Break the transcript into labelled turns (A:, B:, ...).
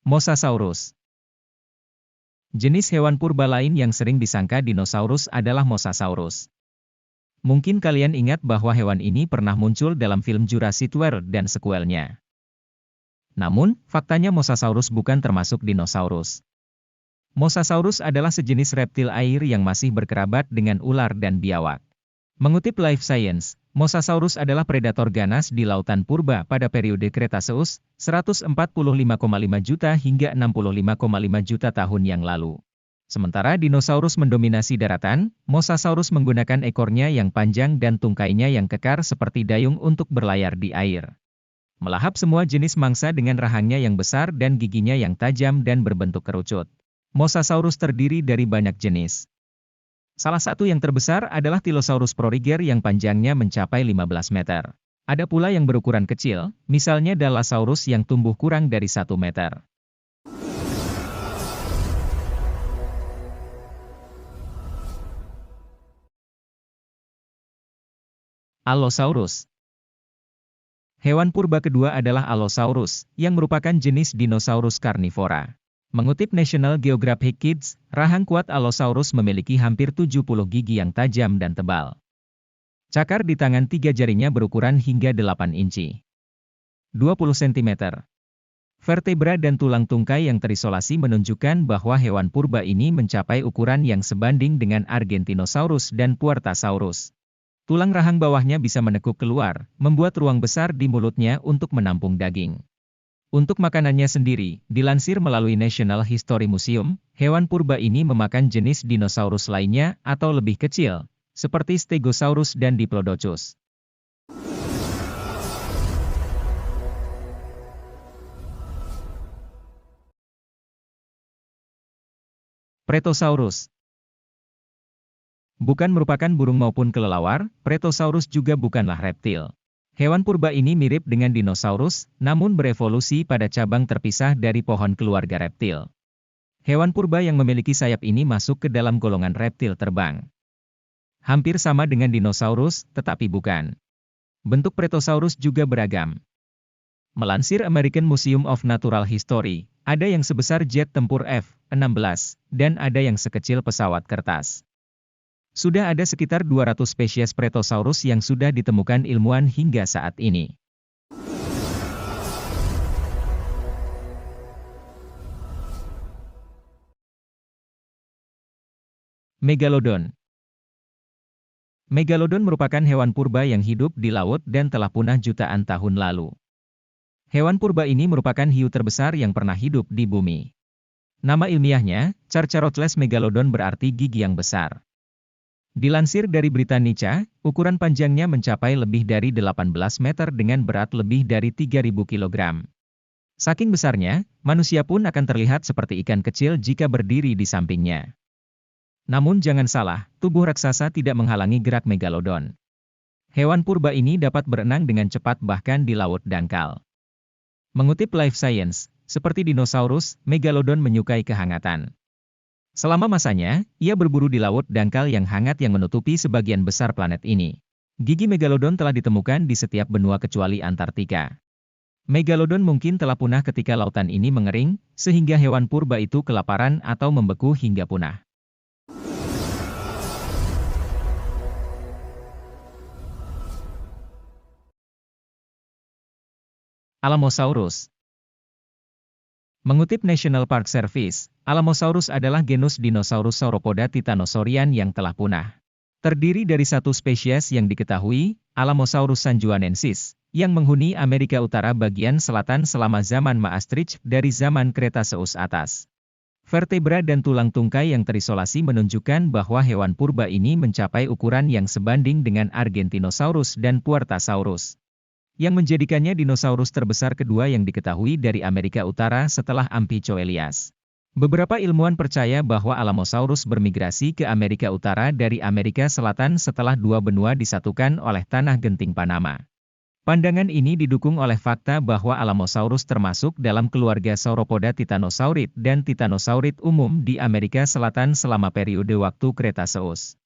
A: Mosasaurus. Jenis hewan purba lain yang sering disangka dinosaurus adalah Mosasaurus. Mungkin kalian ingat bahwa hewan ini pernah muncul dalam film Jurassic World dan sekuelnya. Namun, faktanya Mosasaurus bukan termasuk dinosaurus. Mosasaurus adalah sejenis reptil air yang masih berkerabat dengan ular dan biawak. Mengutip Life Science, Mosasaurus adalah predator ganas di lautan purba pada periode Kretaseus, 145,5 juta hingga 65,5 juta tahun yang lalu. Sementara dinosaurus mendominasi daratan, Mosasaurus menggunakan ekornya yang panjang dan tungkainya yang kekar seperti dayung untuk berlayar di air. Melahap semua jenis mangsa dengan rahangnya yang besar dan giginya yang tajam dan berbentuk kerucut. Mosasaurus terdiri dari banyak jenis. Salah satu yang terbesar adalah Tylosaurus proriger yang panjangnya mencapai 15 meter. Ada pula yang berukuran kecil, misalnya Dalasaurus yang tumbuh kurang dari 1 meter. Allosaurus. Hewan purba kedua adalah Allosaurus, yang merupakan jenis dinosaurus karnivora. Mengutip National Geographic Kids, rahang kuat Allosaurus memiliki hampir 70 gigi yang tajam dan tebal. Cakar di tangan 3 jarinya berukuran hingga 8 inci. 20 cm. Vertebra dan tulang tungkai yang terisolasi menunjukkan bahwa hewan purba ini mencapai ukuran yang sebanding dengan Argentinosaurus dan Puertasaurus. Tulang rahang bawahnya bisa menekuk keluar, membuat ruang besar di mulutnya untuk menampung daging. Untuk makanannya sendiri, dilansir melalui National History Museum, hewan purba ini memakan jenis dinosaurus lainnya atau lebih kecil, seperti Stegosaurus dan Diplodocus. Pretosaurus. Bukan merupakan burung maupun kelelawar, Pretosaurus juga bukanlah reptil. Hewan purba ini mirip dengan dinosaurus, namun berevolusi pada cabang terpisah dari pohon keluarga reptil. Hewan purba yang memiliki sayap ini masuk ke dalam golongan reptil terbang. Hampir sama dengan dinosaurus, tetapi bukan. Bentuk Pretosaurus juga beragam. Melansir American Museum of Natural History, ada yang sebesar jet tempur F-16, dan ada yang sekecil pesawat kertas. Sudah ada sekitar 200 spesies Pretosaurus yang sudah ditemukan ilmuwan hingga saat ini. Megalodon. Megalodon merupakan hewan purba yang hidup di laut dan telah punah jutaan tahun lalu. Hewan purba ini merupakan hiu terbesar yang pernah hidup di bumi. Nama ilmiahnya, Carcharodles megalodon berarti gigi yang besar. Dilansir dari Britannica, ukuran panjangnya mencapai lebih dari 18 meter dengan berat lebih dari 3.000 kg. Saking besarnya, manusia pun akan terlihat seperti ikan kecil jika berdiri di sampingnya. Namun jangan salah, tubuh raksasa tidak menghalangi gerak megalodon. Hewan purba ini dapat berenang dengan cepat bahkan di laut dangkal. Mengutip Life Science, seperti dinosaurus, megalodon menyukai kehangatan. Selama masanya, ia berburu di laut dangkal yang hangat yang menutupi sebagian besar planet ini. Gigi megalodon telah ditemukan di setiap benua kecuali Antartika. Megalodon mungkin telah punah ketika lautan ini mengering, sehingga hewan purba itu kelaparan atau membeku hingga punah. Alamosaurus. Mengutip National Park Service, Alamosaurus adalah genus dinosaurus sauropoda titanosaurian yang telah punah. Terdiri dari satu spesies yang diketahui, Alamosaurus sanjuanensis, yang menghuni Amerika Utara bagian selatan selama zaman Maastricht dari zaman Kretaseus atas. Vertebra dan tulang tungkai yang terisolasi menunjukkan bahwa hewan purba ini mencapai ukuran yang sebanding dengan Argentinosaurus dan Puertasaurus, yang menjadikannya dinosaurus terbesar kedua yang diketahui dari Amerika Utara setelah Amphicoelias. Beberapa ilmuwan percaya bahwa Alamosaurus bermigrasi ke Amerika Utara dari Amerika Selatan setelah dua benua disatukan oleh tanah genting Panama. Pandangan ini didukung oleh fakta bahwa Alamosaurus termasuk dalam keluarga Sauropoda titanosaurid dan titanosaurid umum di Amerika Selatan selama periode waktu Kretaseus.